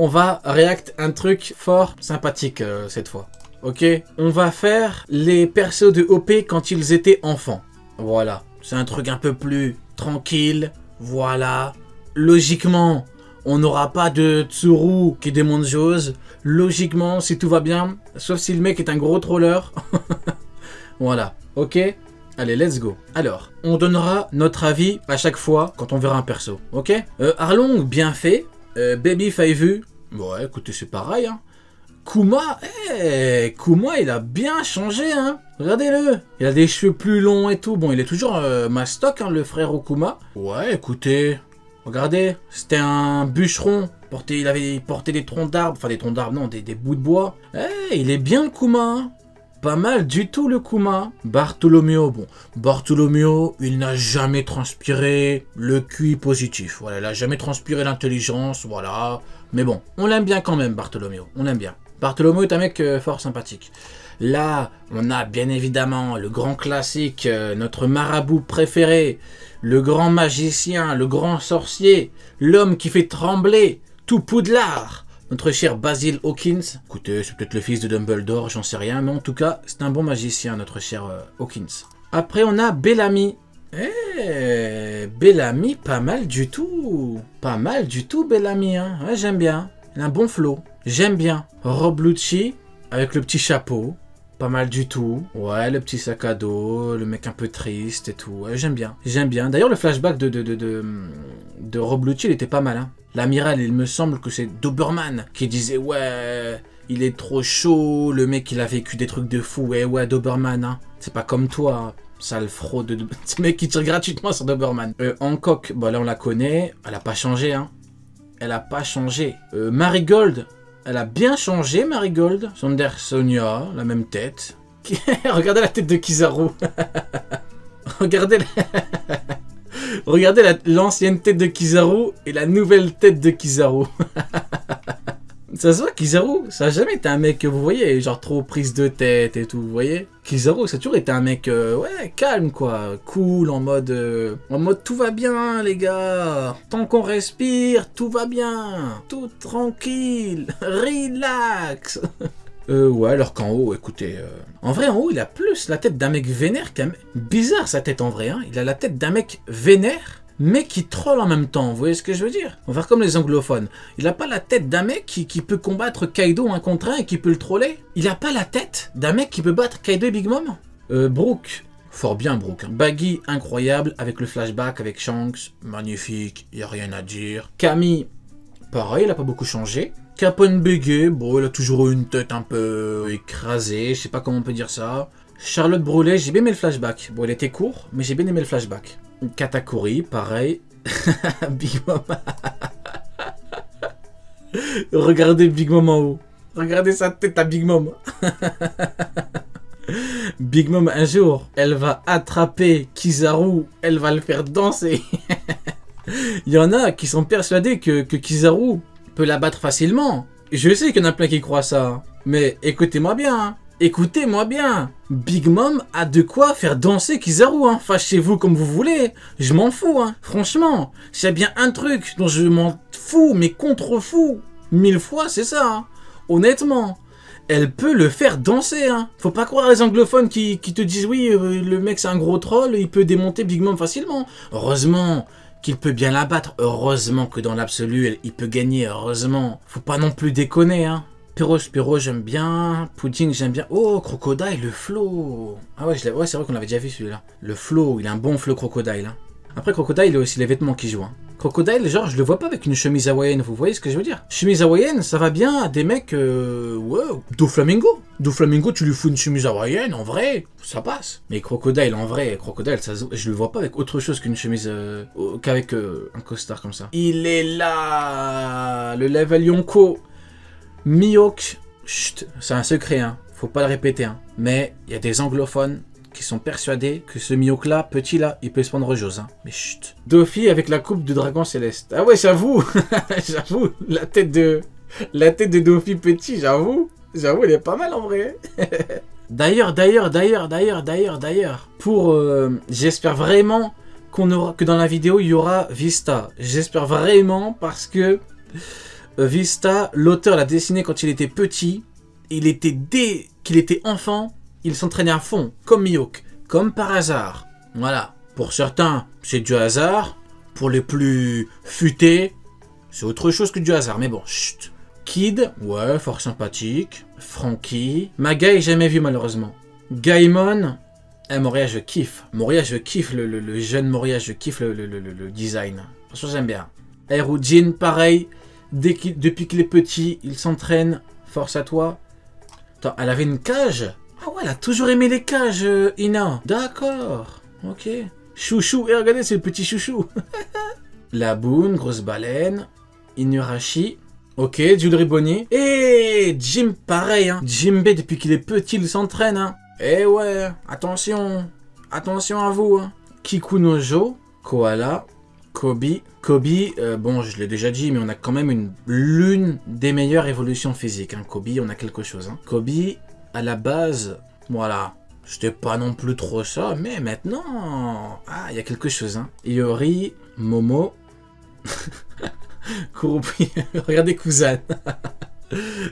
On va react un truc fort sympathique cette fois. Ok, on va faire les persos de OP quand ils étaient enfants. Voilà, c'est un truc un peu plus tranquille. Voilà, logiquement, on n'aura pas de Tsuru qui démonte chose. Logiquement, si tout va bien, sauf si le mec est un gros troller. Voilà, ok. Allez, let's go. Alors, on donnera notre avis à chaque fois quand on verra un perso, ok. Arlong, bien fait. Baby Faivu, ouais, écoutez, c'est pareil, hein. Kuma, Kuma, il a bien changé, hein. Regardez-le. Il a des cheveux plus longs et tout. Bon, il est toujours mastoc, hein, le frère Okuma. Ouais, écoutez, regardez, c'était un bûcheron. Il avait porté des troncs d'arbres, enfin des troncs d'arbres, non, des bouts de bois. Il est bien le Kuma, hein. Pas mal du tout le Kuma. Bartholomew, bon, Bartholomew, il n'a jamais transpiré le QI positif. Voilà, il n'a jamais transpiré l'intelligence, voilà. Mais bon, on l'aime bien quand même, Bartholomew, on l'aime bien. Bartholomew est un mec fort sympathique. Là, on a bien évidemment le grand classique, notre marabout préféré, le grand magicien, le grand sorcier, l'homme qui fait trembler tout Poudlard. Notre cher Basil Hawkins. Écoutez, c'est peut-être le fils de Dumbledore, j'en sais rien, mais en tout cas, c'est un bon magicien, notre cher Hawkins. Après, on a Bellamy. Bellamy, pas mal du tout. Pas mal du tout, Bellamy, hein. Ouais, j'aime bien. Il a un bon flow. J'aime bien. Rob Lucci, avec le petit chapeau. Pas mal du tout. Ouais, le petit sac à dos, le mec un peu triste et tout. Ouais, j'aime bien. J'aime bien. D'ailleurs, le flashback de Rob Lucci, il était pas mal, hein. L'amiral, il me semble que c'est Doberman qui disait ouais, il est trop chaud, le mec il a vécu des trucs de fou, ouais Doberman, hein. C'est pas comme toi, sale fraude, ce mec qui tire gratuitement sur Doberman. Hancock, bah là on la connaît, elle a pas changé, hein. Elle a pas changé. Marigold, elle a bien changé, Marigold. Sonia, la même tête. Regardez la tête de Kizaru. Regardez l'ancienne tête de Kizaru et la nouvelle tête de Kizaru. Ça se voit, Kizaru, ça a jamais été un mec, vous voyez, genre trop prise de tête et tout, vous voyez. Kizaru, ça a toujours été un mec, ouais, calme quoi, cool, en mode tout va bien les gars. Tant qu'on respire, tout va bien. Tout tranquille, relax. Ouais, alors qu'en haut, écoutez... En vrai, en haut, il a plus la tête d'un mec vénère qu'un mec... Bizarre, sa tête, en vrai, hein. Il a la tête d'un mec vénère, mais qui troll en même temps. Vous voyez ce que je veux dire? On va faire comme les anglophones. Il a pas la tête d'un mec qui peut combattre Kaido 1 contre 1 et qui peut le troller. Il a pas la tête d'un mec qui peut battre Kaido et Big Mom. Brook. Fort bien, Brook. Hein. Baggy, incroyable, avec le flashback, avec Shanks. Magnifique, y a rien à dire. Camille, pareil, il a pas beaucoup changé. Capone Bégué, bon, il a toujours eu une tête un peu écrasée, je sais pas comment on peut dire ça. Charlotte Brûlé, j'ai bien aimé le flashback. Bon, il était court, mais j'ai bien aimé le flashback. Katakuri, pareil. Big Mom. Regardez Big Mom en haut. Regardez sa tête à Big Mom. Big Mom, un jour, elle va attraper Kizaru, elle va le faire danser. Il y en a qui sont persuadés que Kizaru peut la battre facilement. Je sais qu'il y en a plein qui croient ça, mais écoutez-moi bien, hein. Écoutez-moi bien. Big Mom a de quoi faire danser Kizaru, hein. Fâchez-vous comme vous voulez, je m'en fous, hein. Franchement, s'il y a bien un truc dont je m'en fous, mais contre-fous, 1000 fois, c'est ça, hein. Honnêtement, elle peut le faire danser, hein. Faut pas croire les anglophones qui te disent oui, le mec c'est un gros troll, il peut démonter Big Mom facilement. Heureusement qu'il peut bien la battre. Heureusement que dans l'absolu, il peut gagner. Heureusement. Faut pas non plus déconner, hein. Spiro, j'aime bien. Pudding, j'aime bien. Oh, Crocodile, le flow. Ah ouais, ouais, c'est vrai qu'on l'avait déjà vu celui-là. Le flow, il a un bon flow Crocodile, hein. Après, Crocodile, il a aussi les vêtements qui jouent, hein. Crocodile, genre, je le vois pas avec une chemise hawaïenne, vous voyez ce que je veux dire? Chemise hawaïenne, ça va bien à des mecs, ouais, Doflamingo. Doflamingo, tu lui fous une chemise hawaïenne, en vrai, ça passe. Mais Crocodile, en vrai, Crocodile, ça, je le vois pas avec autre chose qu'une chemise, qu'avec un costard comme ça. Il est là, le level Yonko. Mihawk, chut, c'est un secret, hein, faut pas le répéter, hein. Mais il y a des anglophones qui sont persuadés que ce Mihawk là, petit là, il peut se prendre Jose, hein. Mais chut. Doffy avec la coupe de dragon céleste. Ah ouais, j'avoue. J'avoue, la tête de Doffy petit, j'avoue, elle est pas mal en vrai. D'ailleurs, pour, j'espère vraiment que dans la vidéo il y aura Vista. J'espère vraiment parce que Vista, l'auteur l'a dessiné quand il était petit. Dès qu'il était enfant, il s'entraînait à fond, comme Mihawk, comme par hasard. Voilà. Pour certains, c'est du hasard. Pour les plus futés, c'est autre chose que du hasard. Mais bon, chut. Kid, ouais, fort sympathique. Frankie. Magai, jamais vu malheureusement. Gaimon, Moria, je kiffe. Moria, je kiffe le jeune Moria, je kiffe le design. Franchement, j'aime bien. Erujin, pareil. Depuis qu'il est petit, il s'entraîne. Force à toi. Attends, elle avait une cage? Ah ouais, elle a toujours aimé les cages, Ina. D'accord. Ok. Chouchou. Et regardez, c'est le petit chouchou. Laboon, grosse baleine. Inurashi. Ok, Jules Ribonnier. Et Jim, pareil. Hein. Jimbe, depuis qu'il est petit, il s'entraîne. Hein. Eh ouais, attention. Attention à vous. Hein. Kikunojo. Koala. Kobe. Bon, je l'ai déjà dit, mais on a quand même l'une des meilleures évolutions physiques. Hein. Kobe, on a quelque chose. Hein. Kobe, à la base, voilà. C'était pas non plus trop ça, mais maintenant... Ah, il y a quelque chose. Hein. Iori, Momo... Kurupi, regardez Kuzan.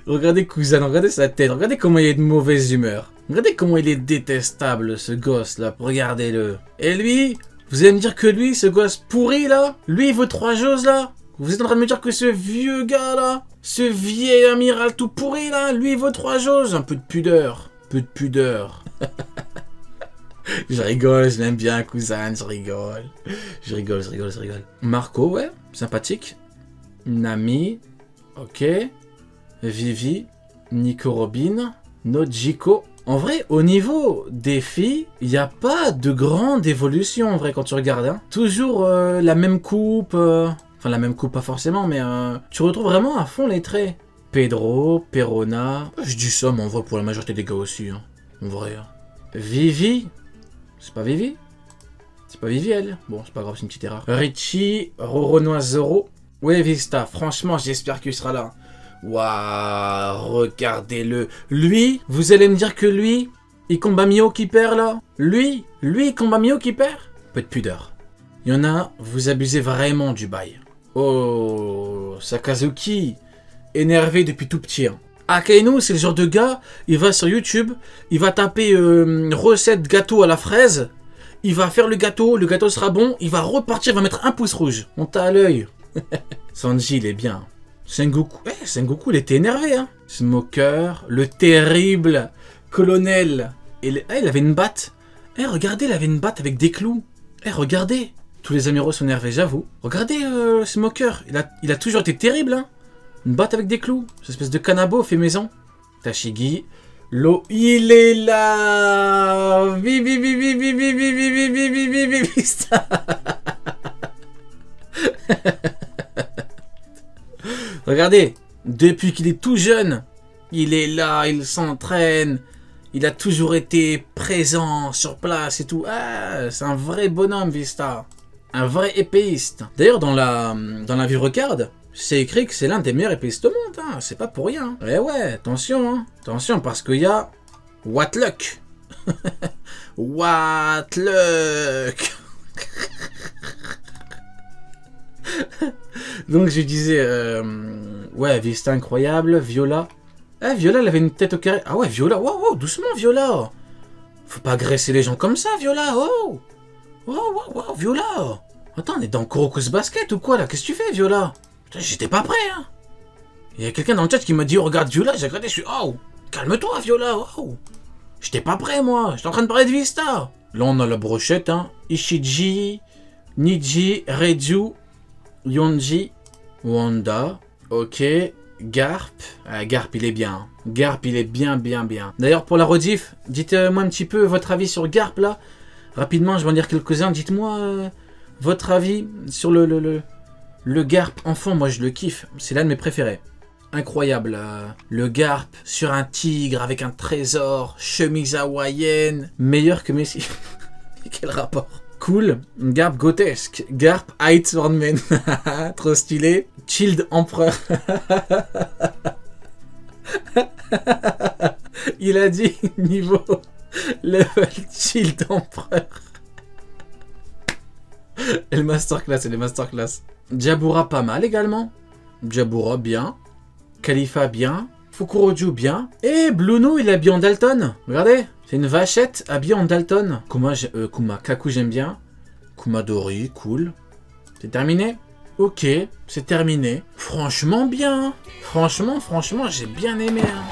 Regardez Kuzan, regardez sa tête, regardez comment il est de mauvaise humeur. Regardez comment il est détestable, ce gosse là, regardez-le. Et lui, vous allez me dire que lui, ce gosse pourri là, lui il vaut 3 choses là. Vous êtes en train de me dire que ce vieux gars là, ce vieil amiral tout pourri là, lui il vaut 3 choses. Un peu de pudeur, Je rigole, je l'aime bien Kuzan, je rigole. Marco, ouais, sympathique. Nami, ok. Vivi, Nico Robin, Nojiko. En vrai, au niveau des filles, il n'y a pas de grande évolution en vrai quand tu regardes. Hein. Toujours la même coupe. Enfin, la même coupe, pas forcément, mais tu retrouves vraiment à fond les traits. Pedro, Perona. Je dis ça, mais en vrai, pour la majorité des gars aussi. Hein. En vrai. Hein. Vivi. C'est pas Vivi? C'est pas Vivi, elle? Bon, c'est pas grave, c'est une petite erreur. Richie, Roronoa Zoro. Ouais, Vista, franchement, j'espère qu'il sera là. Waouh, regardez-le. Lui, vous allez me dire que lui, il combat Mio qui perd, là? Lui, il combat Mio qui perd? Peu de pudeur. Il y en a, vous abusez vraiment du bail. Oh, Sakazuki, énervé depuis tout petit. Hein. Akainu, c'est le genre de gars, il va sur YouTube, il va taper recette gâteau à la fraise, il va faire le gâteau sera bon, il va repartir, il va mettre un pouce rouge. On t'a à l'œil. Sanji, il est bien. Sengoku, Sengoku, il était énervé. Hein. Smoker, le terrible colonel. Il avait une batte. Regardez, il avait une batte avec des clous. Regardez. Tous les amiraux sont énervés, j'avoue. Regardez, Smoker, il a toujours été terrible. Hein. Une batte avec des clous. Cette espèce de canabo fait maison. Tashigi. L'eau, il est là. Regardez, depuis qu'il est tout jeune, il est là, il s'entraîne, il a toujours été présent sur place et tout. Ah, c'est un vrai bonhomme, Vista. Un vrai épéiste. D'ailleurs, dans la Vivre Card, c'est écrit que c'est l'un des meilleurs épéistes au monde. Hein. C'est pas pour rien. Eh ouais, attention. Hein. Attention, parce qu'il y a Watluck. Watluck. Donc je disais, ouais, Vista incroyable, Viola. Viola, elle avait une tête au carré. Ah ouais, Viola, wow, doucement, Viola. Faut pas agresser les gens comme ça, Viola, oh. Wow, Viola. Attends, on est dans Kuroko's Basket ou quoi là? Qu'est-ce que tu fais, Viola? Putain, j'étais pas prêt, hein. Il y a quelqu'un dans le chat qui m'a dit, oh, regarde Viola, j'ai regardé, je suis, oh, calme-toi, Viola, oh. J'étais pas prêt, moi, j'étais en train de parler de Vista. Là, on a la brochette, hein. Ishiji, Niji, Reiju, Yonji, Wanda, ok, Garp. Garp, il est bien. Garp, il est bien. D'ailleurs, pour la rediff, dites-moi un petit peu votre avis sur Garp, là. Rapidement, je vais en lire quelques-uns. Dites-moi votre avis sur le Garp enfant. Moi, je le kiffe. C'est l'un de mes préférés. Incroyable. Le Garp sur un tigre avec un trésor, chemise hawaïenne. Meilleur que Messi. Quel rapport? Cool, Garp grotesque, Garp Height Swordman, trop stylé, Child Empereur. Il a dit niveau level Child Empereur. Et le masterclass, Jabura pas mal également. Jabura bien. Khalifa, bien. Fukuroju, bien. Et Bluno, il est habillé en Dalton. Regardez, c'est une vachette habillée en Dalton. Kuma, Kaku, j'aime bien. Kumadori, cool. C'est terminé? Ok, c'est terminé. Franchement bien. Franchement, j'ai bien aimé. Hein.